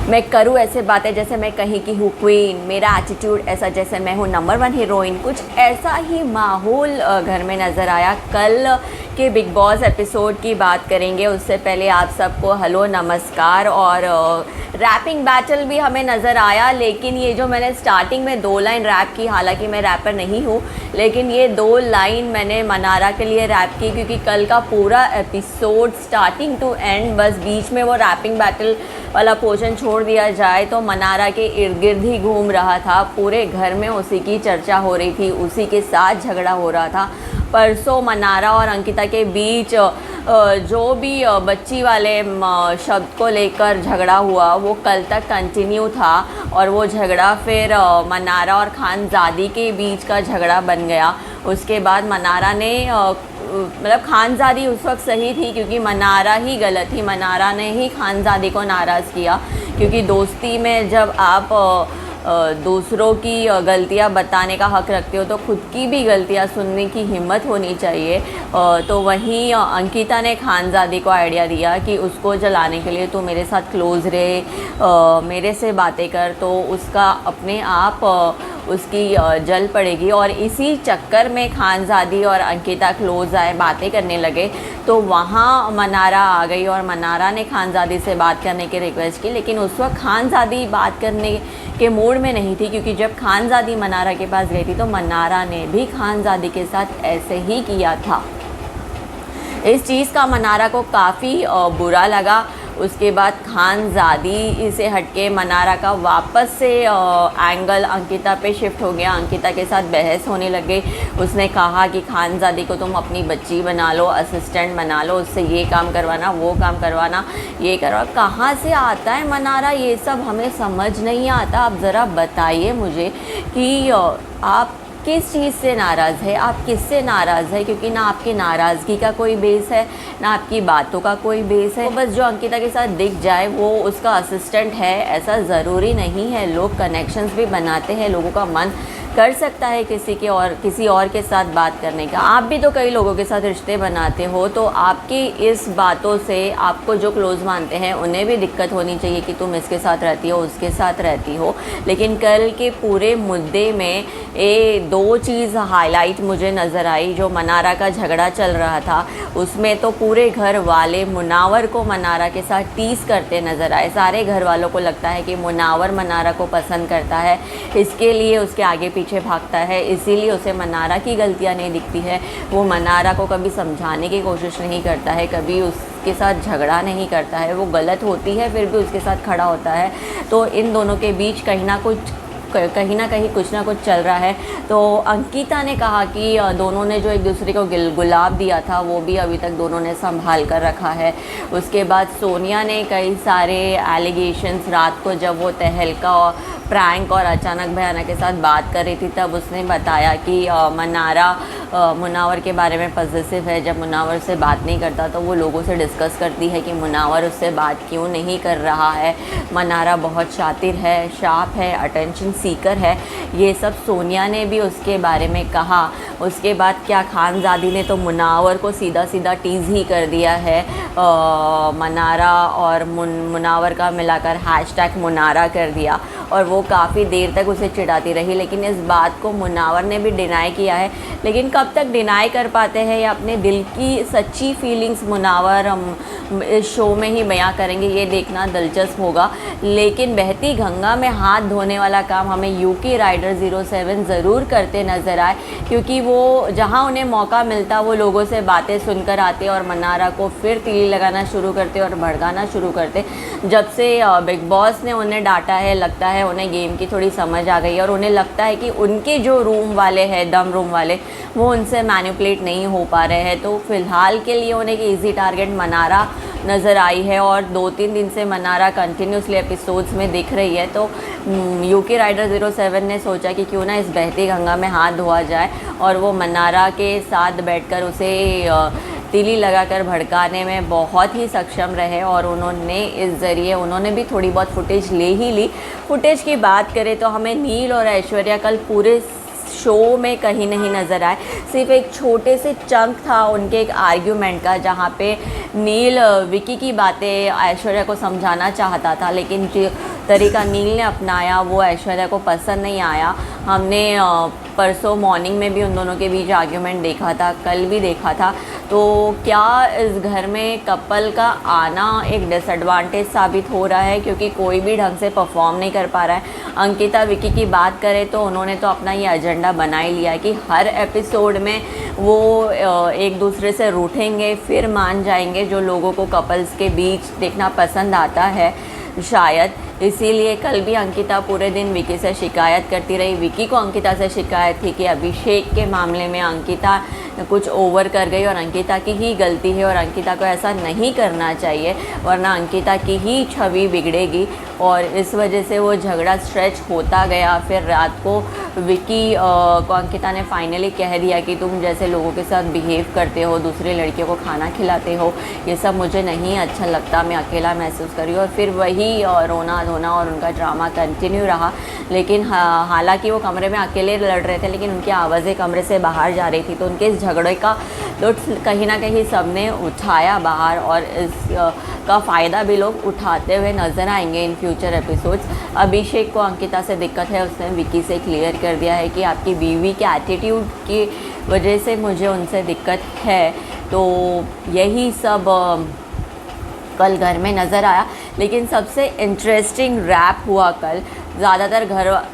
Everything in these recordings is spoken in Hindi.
मैं करूँ ऐसे बातें जैसे मैं कहीं की हूँ क्वीन, मेरा एटीट्यूड ऐसा जैसे मैं हूँ नंबर 1 हीरोइन। कुछ ऐसा ही माहौल घर में नज़र आया। कल के बिग बॉस एपिसोड की बात करेंगे, उससे पहले आप सबको हेलो नमस्कार। और रैपिंग बैटल भी हमें नज़र आया, लेकिन ये जो मैंने स्टार्टिंग में 2 लाइन रैप की, हालांकि मैं रैपर नहीं हूँ, लेकिन ये 2 लाइन मैंने मनारा के लिए रैप की, क्योंकि कल का पूरा एपिसोड स्टार्टिंग टू एंड बस बीच में वो रैपिंग बैटल वाला पोर्शन छोड़ दिया जाए तो मनारा के इर्द गिर्द ही घूम रहा था। पूरे घर में उसी की चर्चा हो रही थी, उसी के साथ झगड़ा हो रहा था। परसों मनारा और अंकिता के बीच जो भी बच्ची वाले शब्द को लेकर झगड़ा हुआ वो कल तक कंटिन्यू था, और वो झगड़ा फिर मनारा और खानज़ादी के बीच का झगड़ा बन गया। उसके बाद मनारा ने मतलब खानज़ादी उस वक्त सही थी क्योंकि मनारा ही गलत थी, मनारा ने ही खानज़ादी को नाराज़ किया, क्योंकि दोस्ती में जब आप दूसरों की गलतियां बताने का हक़ रखते हो तो ख़ुद की भी गलतियां सुनने की हिम्मत होनी चाहिए। तो वहीं अंकिता ने खानज़ादी को आइडिया दिया कि उसको जलाने के लिए तो मेरे साथ क्लोज़ रहे, मेरे से बातें कर, तो उसका अपने आप उसकी जल पड़ेगी। और इसी चक्कर में खानज़ादी और अंकिता क्लोज़ आए, बातें करने लगे, तो वहाँ मनारा आ गई और मनारा ने खानज़ादी से बात करने की रिक्वेस्ट की। लेकिन उस वक्त खानज़ादी बात करने के मूड में नहीं थी, क्योंकि जब खानज़ादी मनारा के पास गई थी तो मनारा ने भी खानज़ादी के साथ ऐसे ही किया था। इस चीज़ का मनारा को काफ़ी बुरा लगा। उसके बाद खानज़ादी से हटके मनारा का वापस से एंगल अंकिता पे शिफ्ट हो गया, अंकिता के साथ बहस होने लग गई। उसने कहा कि खानज़ादी को तुम अपनी बच्ची बना लो, असिस्टेंट बना लो, उससे ये काम करवाना, वो काम करवाना, ये करवा। कहाँ से आता है मनारा ये सब, हमें समझ नहीं आता। आप ज़रा बताइए मुझे कि आप किस चीज़ से नाराज़ है, आप किससे नाराज़ है, क्योंकि ना आपकी नाराज़गी का कोई बेस है, ना आपकी बातों का कोई बेस है। तो बस जो अंकिता के साथ दिख जाए वो उसका असिस्टेंट है, ऐसा ज़रूरी नहीं है। लोग कनेक्शंस भी बनाते हैं, लोगों का मन कर सकता है किसी और के साथ बात करने का। आप भी तो कई लोगों के साथ रिश्ते बनाते हो, तो आपकी इस बातों से आपको जो क्लोज़ मानते हैं उन्हें भी दिक्कत होनी चाहिए कि तुम इसके साथ रहती हो, उसके साथ रहती हो। लेकिन कल के पूरे मुद्दे में ये 2 चीज़ हाईलाइट मुझे नज़र आई। जो मनारा का झगड़ा चल रहा था उसमें तो पूरे घर वाले मुनावर को मनारा के साथ टीज़ करते नज़र आए। सारे घर वालों को लगता है कि मुनावर मनारा को पसंद करता है, इसके लिए उसके आगे पीछे भागता है, इसीलिए उसे मनारा की गलतियां नहीं दिखती है। वो मनारा को कभी समझाने की कोशिश नहीं करता है, कभी उसके साथ झगड़ा नहीं करता है। वो गलत होती है फिर भी उसके साथ खड़ा होता है। तो इन दोनों के बीच कहीं ना कहीं कुछ ना कुछ चल रहा है। तो अंकिता ने कहा कि दोनों ने जो एक दूसरे को गुलाब दिया था वो भी अभी तक दोनों ने संभाल कर रखा है। उसके बाद सोनिया ने कई सारे एलिगेशंस, रात को जब वो तहलका और प्रैंक और अचानक भयाना के साथ बात कर रही थी तब उसने बताया कि मनारा मुनावर के बारे में पॉजिटिव है। जब मुनावर से बात नहीं करता तो वो लोगों से डिस्कस करती है कि मुनावर उससे बात क्यों नहीं कर रहा है। मनारा बहुत शातिर है, शार्प है, अटेंशन सीकर है। ये सब सोनिया ने भी उसके बारे में कहा। उसके बाद क्या खानज़ादी ने तो मुनावर को सीधा सीधा टीज़ ही कर दिया है। मनारा और मुनावर का मिलाकर हैशटैग मुनारा कर दिया और वो काफ़ी देर तक उसे चिढ़ाती रही। लेकिन इस बात को मुनावर ने भी डिनाई किया है। लेकिन कब तक डिनाई कर पाते हैं या अपने दिल की सच्ची फीलिंग्स मुनावर इस शो में ही बयां करेंगे, ये देखना दिलचस्प होगा। लेकिन बहती गंगा में हाथ धोने वाला काम हमें यूके राइडर 07 ज़रूर करते नज़र आए, क्योंकि वो जहां उन्हें मौका मिलता वो लोगों से बातें सुनकर आते और मनारा को फिर तीली लगाना शुरू करते और भड़काना शुरू करते। जब से बिग बॉस ने उन्हें डांटा है, लगता है उन्हें गेम की थोड़ी समझ आ गई है और उन्हें लगता है कि उनके जो रूम वाले हैं, दम रूम वाले, वो उनसे मैनिपुलेट नहीं हो पा रहे हैं। तो फ़िलहाल के लिए उन्हें एक ईजी टारगेट मनारा नज़र आई है और 2-3 दिन से मनारा कंटिन्यूसली एपिसोड्स में दिख रही है। तो यूके राइडर 07 ने सोचा कि क्यों ना इस बहती गंगा में हाथ धोआ जाए और वो मनारा के साथ बैठकर उसे तीली लगाकर भड़काने में बहुत ही सक्षम रहे। और उन्होंने इस ज़रिए उन्होंने भी थोड़ी बहुत फुटेज ले ही ली। फुटेज की बात करें तो हमें नील और ऐश्वर्या कल पूरे शो में कहीं नहीं नज़र आए। सिर्फ एक छोटे से चंक था उनके एक आर्ग्यूमेंट का, जहाँ पे नील विकी की बातें ऐश्वर्या को समझाना चाहता था, लेकिन तरीका नील ने अपनाया वो ऐश्वर्या को पसंद नहीं आया। हमने परसों मॉर्निंग में भी उन दोनों के बीच आर्ग्यूमेंट देखा था, कल भी देखा था। तो क्या इस घर में कपल का आना एक डिसएडवांटेज साबित हो रहा है, क्योंकि कोई भी ढंग से परफॉर्म नहीं कर पा रहा है। अंकिता विकी की बात करें तो उन्होंने तो अपना ये एजेंडा बना ही लिया कि हर एपिसोड में वो एक दूसरे से रूठेंगे फिर मान जाएंगे, जो लोगों को कपल्स के बीच देखना पसंद आता है शायद। इसीलिए कल भी अंकिता पूरे दिन विकी से शिकायत करती रही। विकी को अंकिता से शिकायत थी कि अभिषेक के मामले में अंकिता कुछ ओवर कर गई और अंकिता की ही गलती है और अंकिता को ऐसा नहीं करना चाहिए, वरना अंकिता की ही छवि बिगड़ेगी। और इस वजह से वो झगड़ा स्ट्रेच होता गया। फिर रात को विकी को अंकिता ने फाइनली कह दिया कि तुम जैसे लोगों के साथ बिहेव करते हो, दूसरी लड़कियों को खाना खिलाते हो, ये सब मुझे नहीं अच्छा लगता, मैं अकेला महसूस कर रही हूँ। और फिर वही रोना धोना और उनका ड्रामा कंटिन्यू रहा। लेकिन हालांकि वो कमरे में अकेले लड़ रहे थे, लेकिन उनकी आवाज़ें कमरे से बाहर जा रही थी। तो उनके इस झगड़े का लुत्फ़ कहीं ना कहीं सबने उठाया बाहर, और इस का फ़ायदा भी लोग उठाते हुए नज़र आएंगे इन फ्यूचर एपिसोड्स। अभिषेक को अंकिता से दिक्कत है, उसने विकी से क्लियर कर दिया है कि आपकी बीवी के एटीट्यूड की वजह से मुझे उनसे दिक्कत है। तो यही सब कल घर में नज़र आया। लेकिन सबसे इंटरेस्टिंग रैप हुआ कल। ज़्यादातर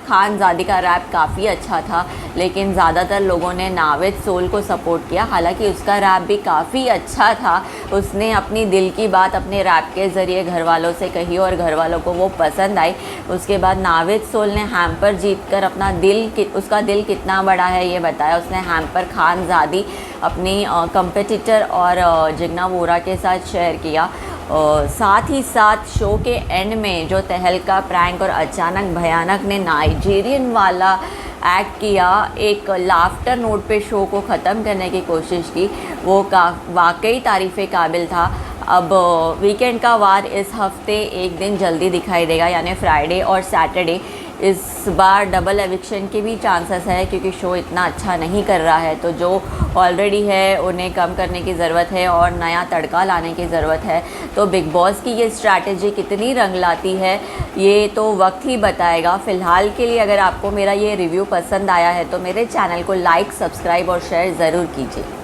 खानज़ादी का रैप काफ़ी अच्छा था, लेकिन ज़्यादातर लोगों ने नावेद सोल को सपोर्ट किया। हालांकि उसका रैप भी काफ़ी अच्छा था। उसने अपनी दिल की बात अपने रैप के ज़रिए घर वालों से कही और घर वालों को वो पसंद आई। उसके बाद नावेद सोल ने हैम्पर जीतकर अपना उसका दिल कितना बड़ा है ये बताया। उसने हैम्पर खानज़ादी अपनी कंपेटिटर और जिग्ना वोरा के साथ शेयर किया। साथ ही साथ शो के एंड में जो तहलका प्रैंक और अचानक भयानक ने नाइजीरियन वाला एक्ट किया, एक लाफ्टर नोट पे शो को ख़त्म करने की कोशिश की, वो वाकई तारीफ़े काबिल था। अब वीकेंड का वार इस हफ्ते एक दिन जल्दी दिखाई देगा, यानी फ्राइडे और सैटरडे। इस बार डबल एविक्शन के भी चांसेस है, क्योंकि शो इतना अच्छा नहीं कर रहा है। तो जो ऑलरेडी है उन्हें कम करने की ज़रूरत है और नया तड़का लाने की ज़रूरत है। तो बिग बॉस की ये स्ट्रैटेजी कितनी रंग लाती है ये तो वक्त ही बताएगा। फ़िलहाल के लिए अगर आपको मेरा ये रिव्यू पसंद आया है तो मेरे चैनल को लाइक, सब्सक्राइब और शेयर ज़रूर कीजिए।